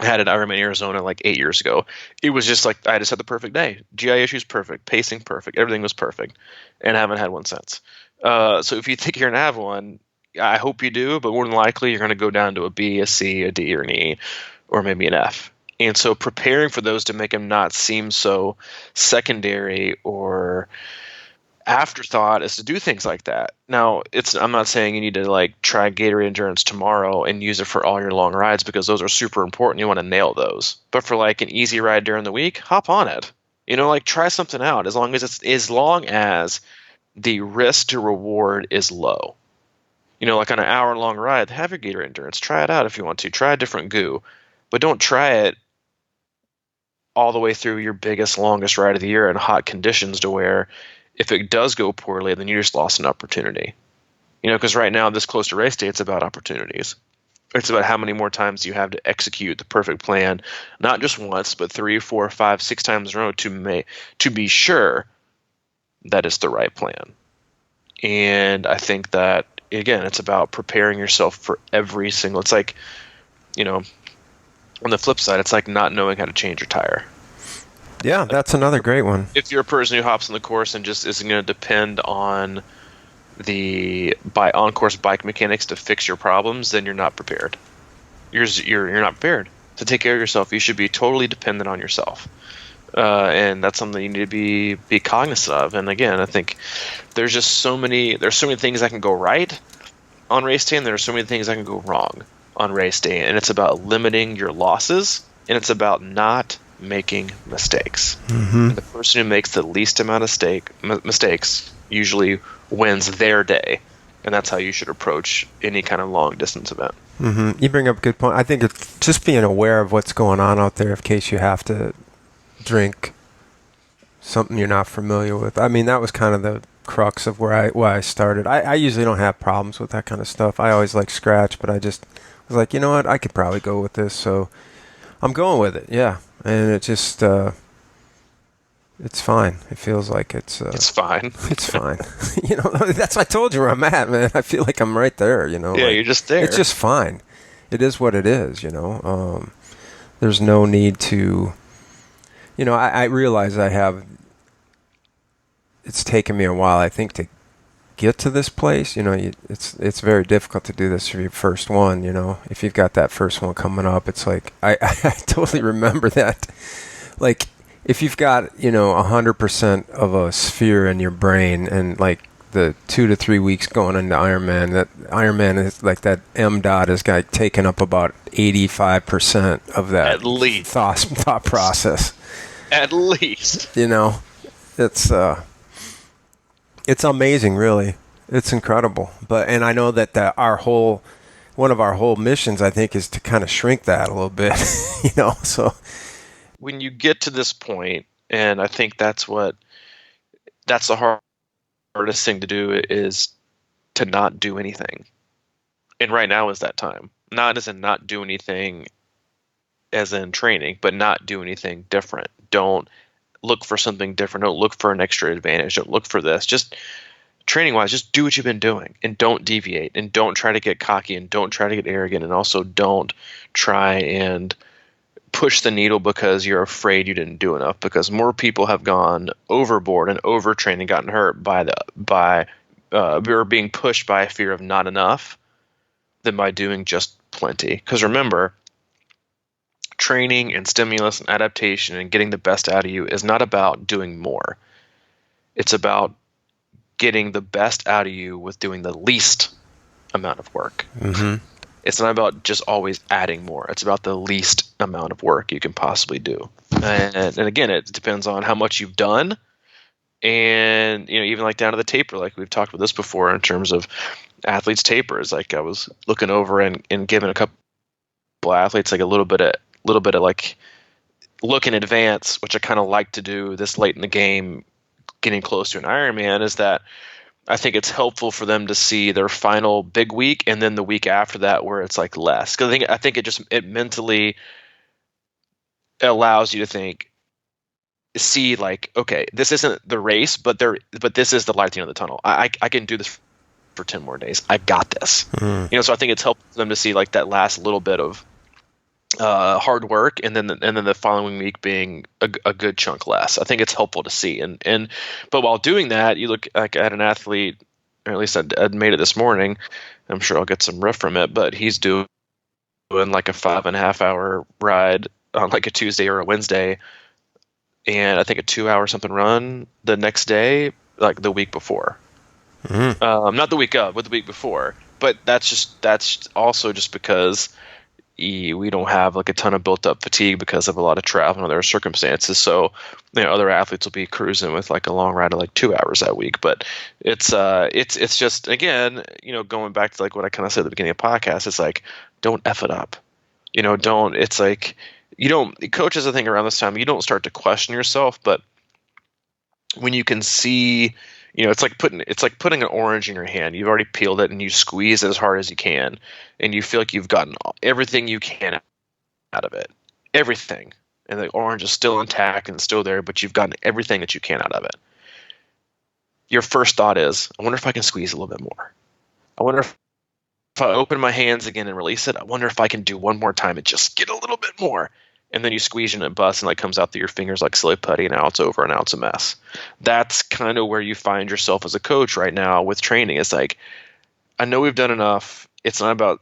Speaker 1: I had an Ironman Arizona like 8 years ago. It was just like I just had the perfect day. GI issues perfect, pacing perfect, everything was perfect, and I haven't had one since. So if you think you're gonna have one, I hope you do, but more than likely you're gonna go down to a B, a C, a D, or an E, or maybe an F. And so preparing for those to make them not seem so secondary or afterthought is to do things like that. Now, I'm not saying you need to like try Gatorade Endurance tomorrow and use it for all your long rides, because those are super important. You want to nail those. But for like an easy ride during the week, hop on it. Like try something out as long as the risk to reward is low. Like on an hour-long ride, have your Gatorade Endurance. Try it out if you want to. Try a different goo. But don't try it all the way through your biggest, longest ride of the year in hot conditions to where if it does go poorly, then you just lost an opportunity. Because right now, this close to race day, it's about opportunities. It's about how many more times you have to execute the perfect plan, not just once, but 3, 4, 5, 6 times in a row to be sure that it's the right plan. And I think that, again, it's about preparing yourself for every single. It's like, on the flip side, it's like not knowing how to change your tire.
Speaker 2: Yeah, that's another great one.
Speaker 1: If you're a person who hops on the course and just isn't going to depend on on-course bike mechanics to fix your problems, then you're not prepared. You're not prepared to take care of yourself. You should be totally dependent on yourself, and that's something you need to be cognizant of. And again, I think there's so many things that can go right on race day, and there are so many things that can go wrong on race day. And it's about limiting your losses, and it's about not making mistakes.
Speaker 2: Mm-hmm.
Speaker 1: The person who makes the least amount of mistakes usually wins their day, and that's how you should approach any kind of long distance event.
Speaker 2: Mm-hmm. You bring up a good point. I think it's just being aware of what's going on out there in case you have to drink something you're not familiar with. I mean, that was kind of the crux of why I started. I usually don't have problems with that kind of stuff. I always like scratch, but I just was like, you know what, I could probably go with this, so I'm going with it. Yeah. And it just, it's fine. It feels like it's
Speaker 1: fine.
Speaker 2: It's fine. That's what I told you where I'm at, man. I feel like I'm right there,
Speaker 1: Yeah,
Speaker 2: like,
Speaker 1: you're just there.
Speaker 2: It's just fine. It is what it is, There's no need to, I realize it's taken me a while, I think, to get to this place. It's very difficult to do this for your first one. If you've got that first one coming up, it's like I totally remember that. Like if you've got 100% of a sphere in your brain, and like the 2 to 3 weeks going into Ironman, that Ironman is like that M dot is like taking up about 85% of that
Speaker 1: at least
Speaker 2: thought process.
Speaker 1: At least
Speaker 2: it's amazing, really. It's incredible. And I know that one of our whole missions, I think, is to kind of shrink that a little bit, so.
Speaker 1: When you get to this point, and I think that's the hardest thing to do, is to not do anything. And right now is that time. Not as in not do anything as in training, but not do anything different. Don't look for something different. Don't look for an extra advantage. Don't look for this. Just training-wise, just do what you've been doing and don't deviate, and don't try to get cocky, and don't try to get arrogant, and also don't try and push the needle because you're afraid you didn't do enough, because more people have gone overboard and overtrained and gotten hurt or being pushed by a fear of not enough than by doing just plenty. Because remember, training and stimulus and adaptation and getting the best out of you is not about doing more. It's about getting the best out of you with doing the least amount of work.
Speaker 2: Mm-hmm.
Speaker 1: It's not about just always adding more. It's about the least amount of work you can possibly do. And again, it depends on how much you've done. And, even like down to the taper, like we've talked about this before in terms of athletes' tapers. Like I was looking over and giving a couple athletes like a little bit of like look in advance, which I kind of like to do this late in the game, getting close to an Ironman, is that I think it's helpful for them to see their final big week and then the week after that where it's like less. Because I think it mentally allows you to think, see like, okay, this isn't the race, but this is the light at the end of the tunnel. I can do this for 10 more days. I got this. So I think it's helped them to see like that last little bit of hard work, and then the following week being a good chunk less. I think it's helpful to see. But while doing that, you look like at an athlete, or at least I'd made it this morning. I'm sure I'll get some riff from it, but he's doing like a 5.5 hour ride on like a Tuesday or a Wednesday, and I think a 2 hour something run the next day, like the week before. Not the week of, but the week before. But that's also just because we don't have like a ton of built up fatigue because of a lot of travel and other circumstances. So other athletes will be cruising with like a long ride of like 2 hours that week. But it's just, again, going back to like what I kind of said at the beginning of the podcast, it's like, don't F it up. It's like, coaches, I think around this time, you don't start to question yourself, but when you can see, it's like putting an orange in your hand. You've already peeled it and you squeeze it as hard as you can, and you feel like you've gotten everything you can out of it. Everything. And the orange is still intact and still there, but you've gotten everything that you can out of it. Your first thought is, I wonder if I can squeeze a little bit more. I wonder if I open my hands again and release it, I wonder if I can do one more time and just get a little bit more. And then you squeeze and it busts and like comes out through your fingers like silly putty, and now it's over and now it's a mess. That's kind of where you find yourself as a coach right now with training. It's like, I know we've done enough. It's not about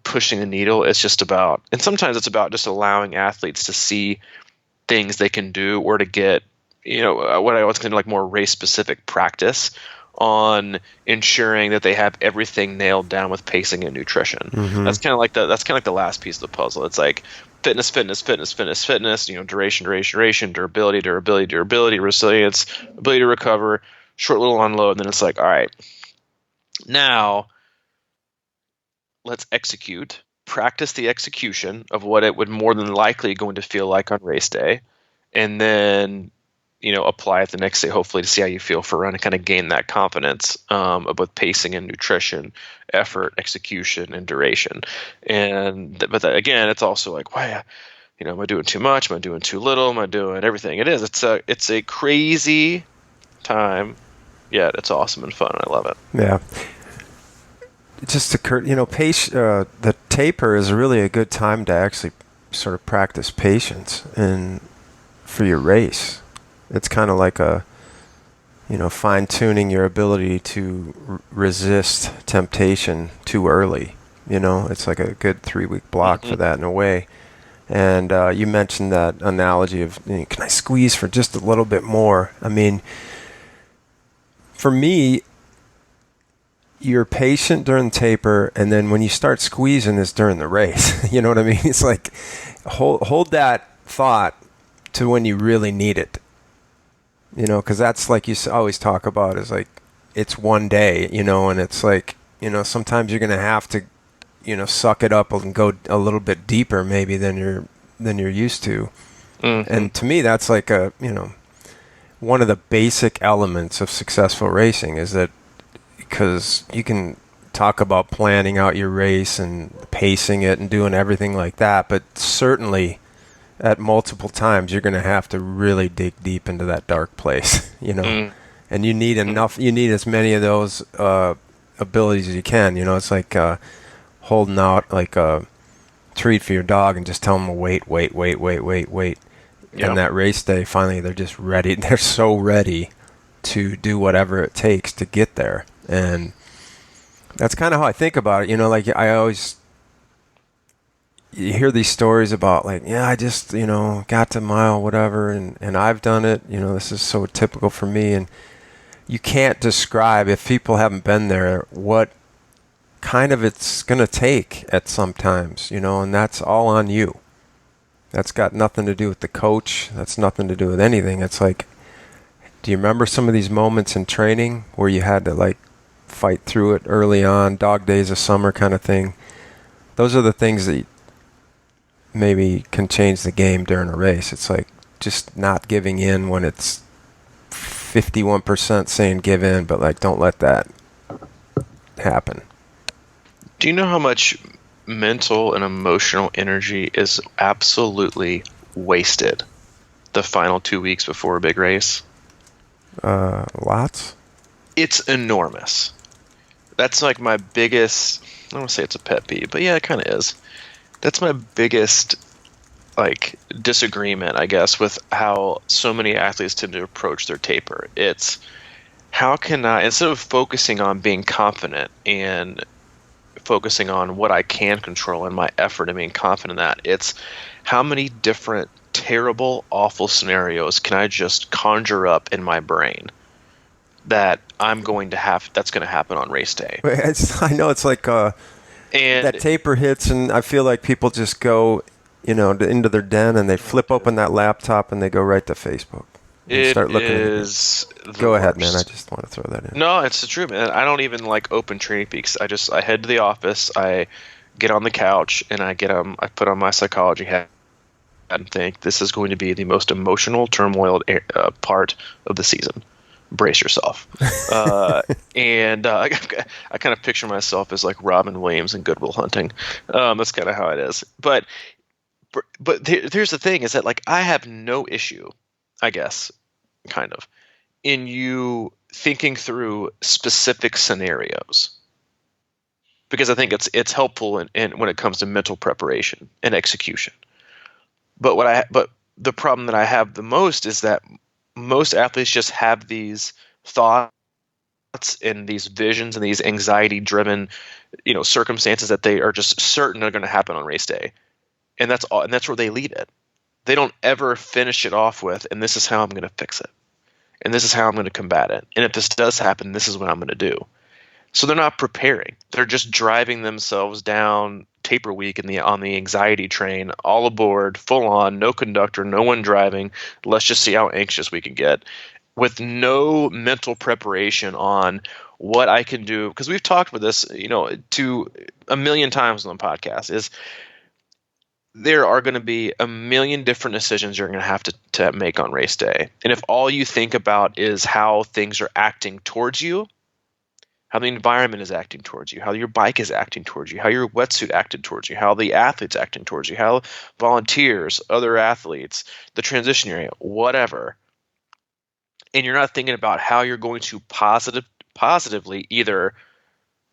Speaker 1: pushing the needle. It's just about, and sometimes it's about just allowing athletes to see things they can do, or to get, what I was consider like more race specific practice on ensuring that they have everything nailed down with pacing and nutrition. That's kind of like the last piece of the puzzle. It's like fitness, duration, durability, resilience, ability to recover, short little unload, and then it's like, all right, now let's practice the execution of what it would more than likely going to feel like on race day, and then apply it the next day, hopefully, to see how you feel for a run and kind of gain that confidence of both pacing and nutrition, effort, execution, and duration. But again, it's also like, wow, am I doing too much? Am I doing too little? Am I doing everything? It is. It's a crazy time, yet it's awesome and fun. I love it.
Speaker 2: Yeah. It just occurred, the taper is really a good time to actually sort of practice patience and for your race. It's kind of like fine-tuning your ability to resist temptation too early. It's like a good 3-week block for that in a way. And you mentioned that analogy of, can I squeeze for just a little bit more? I mean, for me, you're patient during the taper, and then when you start squeezing is during the race. You know what I mean? It's like, hold that thought to when you really need it. Because that's like you always talk about, is like, it's one day, and it's like, sometimes you're going to have to, suck it up and go a little bit deeper maybe than you're used to. And to me, that's like one of the basic elements of successful racing, is that, because you can talk about planning out your race and pacing it and doing everything like that, but certainly at multiple times you're going to have to really dig deep into that dark place, and you need as many of those abilities as you can. It's like holding out like a treat for your dog and just tell them to wait. Yep. And that race day, finally they're just ready. They're so ready to do whatever it takes to get there. And that's kind of how I think about it. Like I always, you hear these stories about like, yeah, I just, got to mile, whatever. And I've done it, this is so typical for me. And you can't describe, if people haven't been there, what kind of it's going to take at some times, and that's all on you. That's got nothing to do with the coach. That's nothing to do with anything. It's like, do you remember some of these moments in training where you had to like fight through it early on, dog days of summer kind of thing? Those are the things that maybe can change the game during a race. It's like just not giving in when it's 51% saying give in, but like don't let that happen.
Speaker 1: Do you know how much mental and emotional energy is absolutely wasted the final 2 weeks before a big race?
Speaker 2: Lots.
Speaker 1: It's enormous. That's like my biggest, I don't want to say it's a pet peeve, but yeah, it kind of is. That's my biggest like disagreement, I guess, with how so many athletes tend to approach their taper. It's how can I, instead of focusing on being confident and focusing on what I can control and my effort and being confident in that, it's how many different terrible, awful scenarios can I just conjure up in my brain that I'm going to have, that's going to happen on race day.
Speaker 2: I know it's like
Speaker 1: And
Speaker 2: that taper hits, and I feel like people just go, into their den and they flip open that laptop and they go right to Facebook and start looking at it. Go ahead, man. I just want to throw that in.
Speaker 1: No, it's the truth, man. I don't even like open Training Peaks. I head to the office, I get on the couch, and I put on my psychology hat and think this is going to be the most emotional, turmoil part of the season. Brace yourself. And I kind of picture myself as like Robin Williams in Good Will Hunting. That's kind of how it is. But here's the thing: is that like I have no issue, I guess, kind of, in you thinking through specific scenarios, because I think it's helpful in when it comes to mental preparation and execution. But the problem that I have the most is that most athletes just have these thoughts and these visions and these anxiety-driven, circumstances that they are just certain are going to happen on race day, and that's all. And that's where they lead it. They don't ever finish it off with, and this is how I'm going to fix it, and this is how I'm going to combat it, and if this does happen, this is what I'm going to do. So they're not preparing. They're just driving themselves down taper week on the anxiety train, all aboard, full on, no conductor, no one driving. Let's just see how anxious we can get, with no mental preparation on what I can do. Because we've talked about this, to a million times on the podcast, is there are going to be a million different decisions you're going to have to make on race day. And if all you think about is how things are acting towards you, how the environment is acting towards you, how your bike is acting towards you, how your wetsuit acted towards you, how the athlete's acting towards you, how volunteers, other athletes, the transition area, whatever, and you're not thinking about how you're going to positively either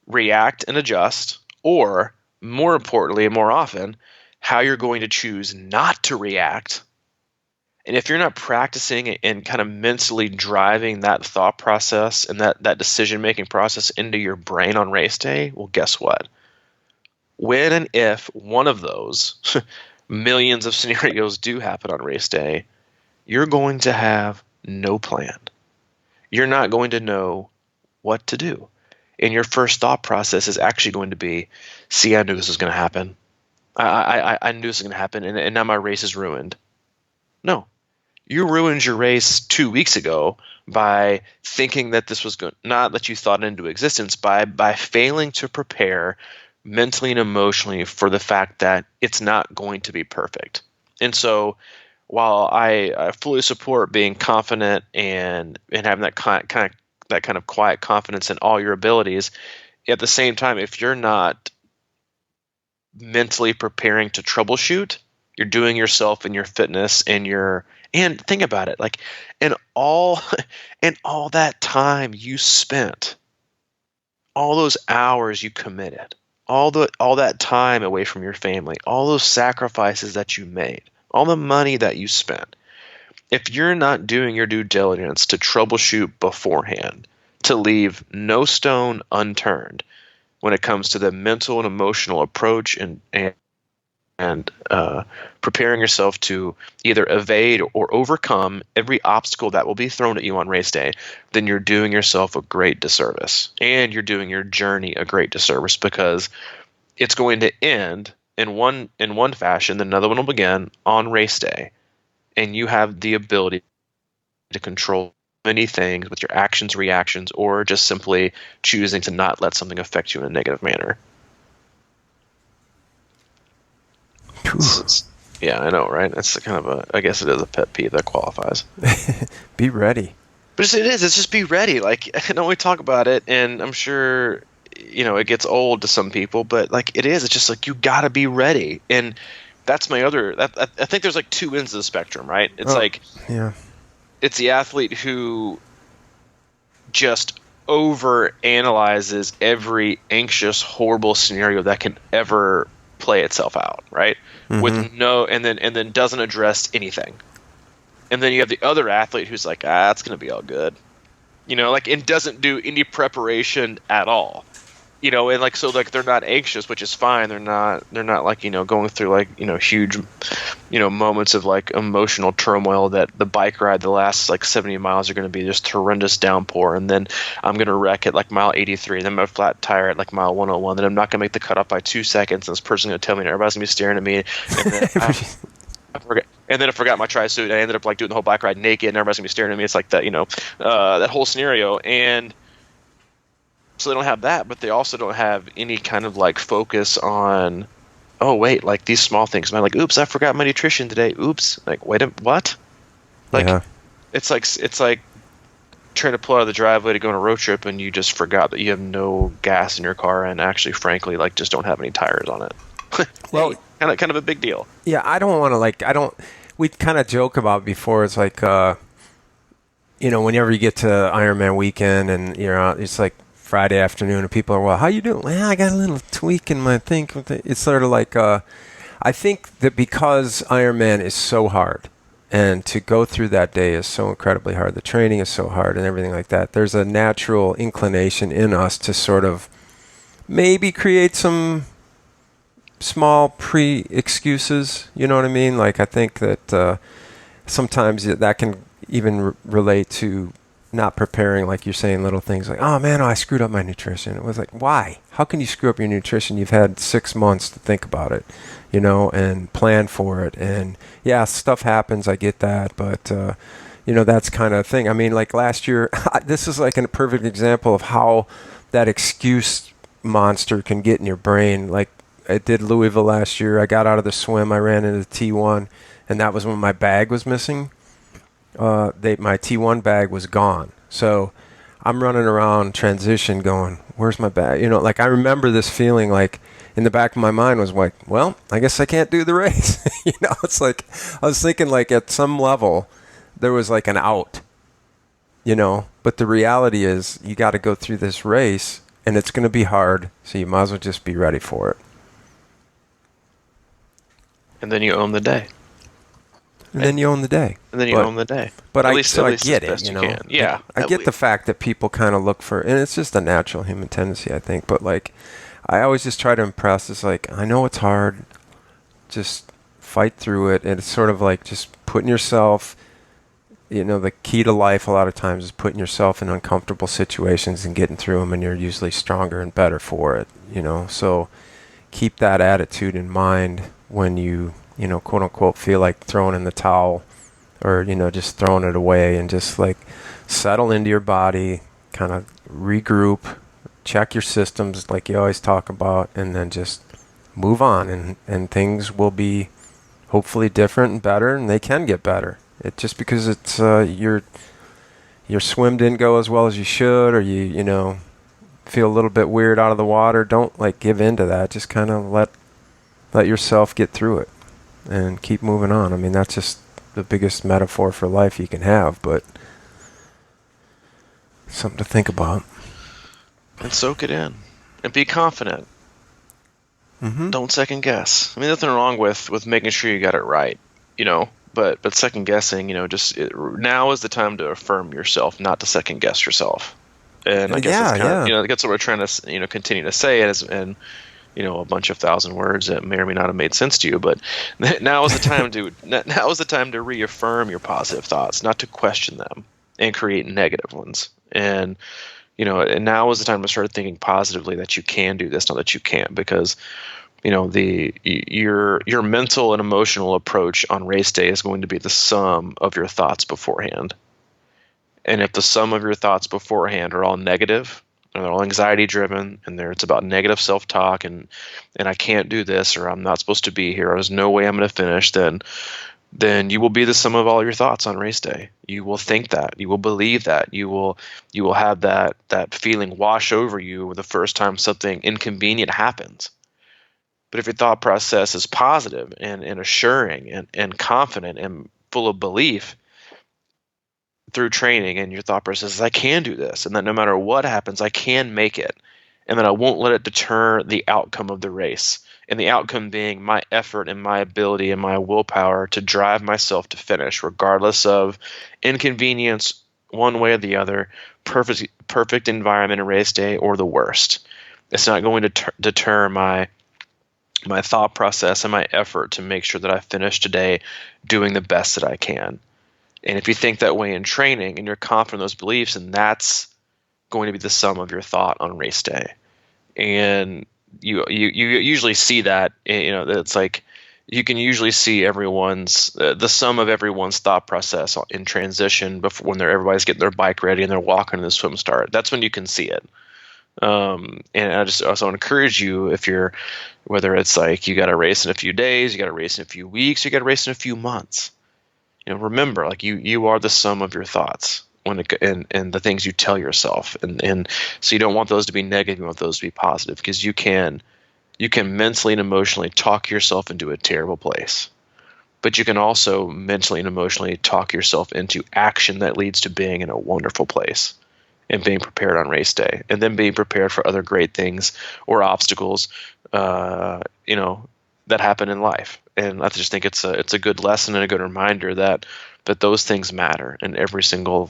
Speaker 1: react and adjust, or more importantly and more often, how you're going to choose not to react. And if you're not practicing and kind of mentally driving that thought process and that decision-making process into your brain on race day, well, guess what? When and if one of those millions of scenarios do happen on race day, you're going to have no plan. You're not going to know what to do. And your first thought process is actually going to be, see, I knew this was going to happen. I knew this was going to happen, and now my race is ruined. No. You ruined your race 2 weeks ago by thinking that this was good, not that you thought it into existence, by failing to prepare mentally and emotionally for the fact that it's not going to be perfect. And so while I fully support being confident and having that kind of quiet confidence in all your abilities, at the same time, if you're not mentally preparing to troubleshoot, you're doing yourself and your fitness and think about it, like, and all that time you spent, all those hours you committed, all that time away from your family, all those sacrifices that you made, all the money that you spent, if you're not doing your due diligence to troubleshoot beforehand, to leave no stone unturned when it comes to the mental and emotional approach and preparing yourself to either evade or overcome every obstacle that will be thrown at you on race day, then you're doing yourself a great disservice, and you're doing your journey a great disservice, because it's going to end in one fashion, then another one will begin on race day, and you have the ability to control many things with your actions, reactions, or just simply choosing to not let something affect you in a negative manner. Yeah, I know, right? That's kind of I guess it is a pet peeve that qualifies.
Speaker 2: Be ready.
Speaker 1: But it's just be ready. Like, I know we talk about it, and I'm sure, it gets old to some people, but like it's just like, you gotta be ready. And that's my other. I think there's like two ends of the spectrum, right? It's it's the athlete who just over analyzes every anxious, horrible scenario that can ever play itself out, right? With no, and then doesn't address anything. And then you have the other athlete who's like, it's gonna be all good, and doesn't do any preparation at all, and like, so like they're not anxious, which is fine. They're not like, going through like, huge, moments of like emotional turmoil that the bike ride the last like 70 miles are going to be just horrendous downpour, and then I'm going to wreck at like mile 83, then I'm a flat tire at like mile 101, then I'm not going to make the cutoff by 2 seconds, and this person's going to tell me, and everybody's going to be staring at me, and then I forgot my tri-suit. I ended up like doing the whole bike ride naked, and everybody's going to be staring at me. It's like that, that whole scenario. And so they don't have that, but they also don't have any kind of like focus on, oh wait, like these small things. I'm like, oops, I forgot my nutrition today. Oops, like wait a what? Like it's like trying to pull out of the driveway to go on a road trip, and you just forgot that you have no gas in your car, and actually, frankly, like just don't have any tires on it. Well, kind of a big deal.
Speaker 2: Yeah, I don't want to we kind of joke about before. It's like, whenever you get to Ironman weekend and you're out, it's like Friday afternoon, and people are, well, how you doing? Well, I got a little tweak in my thing. It's sort of like, I think that because Ironman is so hard, and to go through that day is so incredibly hard, the training is so hard and everything like that, there's a natural inclination in us to sort of maybe create some small pre-excuses, you know what I mean? Like, I think that sometimes that can even relate to not preparing, like you're saying, little things like, oh man, I screwed up my nutrition. It was like, why? How can you screw up your nutrition? You've had 6 months to think about it, and plan for it. And yeah, stuff happens, I get that, but that's kind of thing. I mean, like last year, this is like a perfect example of how that excuse monster can get in your brain. Like, I did Louisville last year. I got out of the swim. I ran into T1, and that was when my bag was missing. My T1 bag was gone. So I'm running around transition going, where's my bag? Like I remember this feeling like in the back of my mind was like, well, I guess I can't do the race. It's like I was thinking like at some level there was like an out, but the reality is you got to go through this race and it's going to be hard. So you might as well just be ready for it.
Speaker 1: And then you own the day.
Speaker 2: And then you own the day.
Speaker 1: And then you own the day.
Speaker 2: But I get it,
Speaker 1: Yeah.
Speaker 2: I get the fact that people kind of look for, and it's just a natural human tendency, I think. But like, I always just try to impress. It's like, I know it's hard. Just fight through it. And it's sort of like just putting yourself, the key to life a lot of times is putting yourself in uncomfortable situations and getting through them. And you're usually stronger and better for it, So keep that attitude in mind when you, quote unquote, feel like throwing in the towel or, just throwing it away, and just like settle into your body, kind of regroup, check your systems like you always talk about, and then just move on, and things will be hopefully different and better, and they can get better. It just because it's your swim didn't go as well as you should, or you feel a little bit weird out of the water, don't like give in to that. Just kind of let yourself get through it and keep moving on. I mean, that's just the biggest metaphor for life you can have, but something to think about.
Speaker 1: And soak it in. And be confident.
Speaker 2: Mm-hmm.
Speaker 1: Don't second guess. I mean, nothing wrong with making sure you got it right, but second guessing, now is the time to affirm yourself, not to second guess yourself. And I guess that's what we're trying to, continue to say it, and a bunch of 1,000 words that may or may not have made sense to you. But now is the time to reaffirm your positive thoughts, not to question them and create negative ones. And and now is the time to start thinking positively that you can do this, not that you can't, because your mental and emotional approach on race day is going to be the sum of your thoughts beforehand. And if the sum of your thoughts beforehand are all negative, and they're all anxiety driven, and it's about negative self-talk, and I can't do this, or I'm not supposed to be here, or there's no way I'm going to finish, then you will be the sum of all your thoughts on race day. You will think that, you will believe that, you will have that feeling wash over you the first time something inconvenient happens. But if your thought process is positive and assuring and confident and full of belief through training, and your thought process is, I can do this, and that no matter what happens, I can make it, and that I won't let it deter the outcome of the race. And the outcome being my effort and my ability and my willpower to drive myself to finish, regardless of inconvenience one way or the other, perfect environment and race day, or the worst. It's not going to deter my thought process and my effort to make sure that I finish today doing the best that I can. And if you think that way in training and you're confident in those beliefs, and that's going to be the sum of your thought on race day. And you usually see that, it's like you can usually see the sum of everyone's thought process in transition before, when everybody's getting their bike ready and they're walking to the swim start. That's when you can see it. And I just also encourage you, whether it's like you got to race in a few days, you got to race in a few weeks, you got to race in a few months. Remember, like you are the sum of your thoughts and the things you tell yourself, and so you don't want those to be negative, you want those to be positive, because you can mentally and emotionally talk yourself into a terrible place, but you can also mentally and emotionally talk yourself into action that leads to being in a wonderful place and being prepared on race day, and then being prepared for other great things or obstacles that happen in life. And I just think it's a good lesson and a good reminder that those things matter, and every single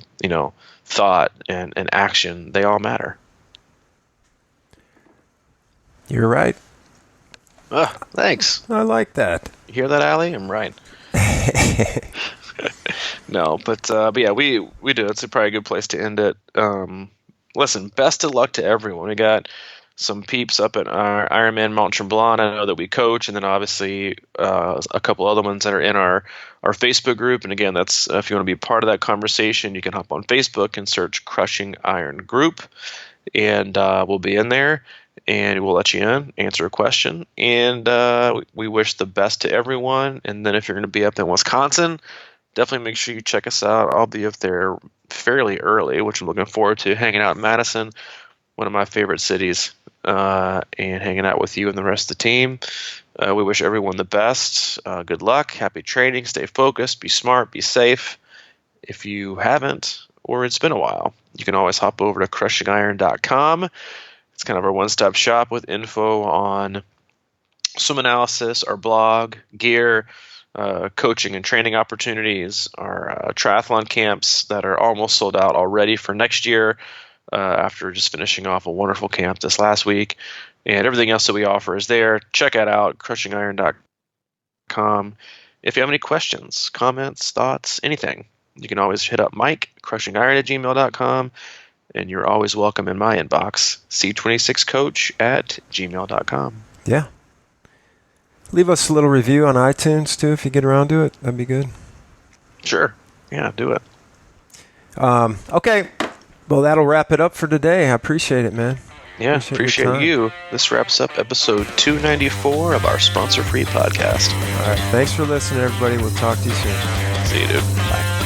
Speaker 1: thought and action, they all matter.
Speaker 2: You're right.
Speaker 1: Thanks.
Speaker 2: I like that.
Speaker 1: You hear that, Allie? I'm right. No, but yeah, we do. It's probably a good place to end it. Listen, best of luck to everyone. We got some peeps up at our Ironman Mont Tremblant, I know that we coach, and then obviously a couple other ones that are in our Facebook group. And again, that's if you want to be part of that conversation, you can hop on Facebook and search Crushing Iron Group, and we'll be in there, and we'll let you in, answer a question, and we wish the best to everyone. And then if you're going to be up in Wisconsin, definitely make sure you check us out. I'll be up there fairly early, which I'm looking forward to, hanging out in Madison, one of my favorite cities, and hanging out with you and the rest of the team. We wish everyone the best. Good luck, happy training, stay focused, be smart, be safe. If you haven't, or it's been a while, you can always hop over to crushingiron.com. It's kind of our one-stop shop with info on swim analysis, our blog, gear, coaching and training opportunities, our triathlon camps that are almost sold out already for next year, after just finishing off a wonderful camp this last week, and everything else that we offer is there. Check it out, crushingiron.com. If you have any questions, comments, thoughts, anything, you can always hit up Mike, crushingiron@gmail.com, and you're always welcome in my inbox, C26coach@gmail.com.
Speaker 2: Yeah. Leave us a little review on iTunes, too, if you get around to it. That'd be good.
Speaker 1: Sure. Yeah, do it.
Speaker 2: Okay. Well, that'll wrap it up for today. I appreciate it, man.
Speaker 1: Yeah, appreciate you. This wraps up episode 294 of our sponsor-free podcast.
Speaker 2: All right. Thanks for listening, everybody. We'll talk to you soon.
Speaker 1: See you, dude. Bye.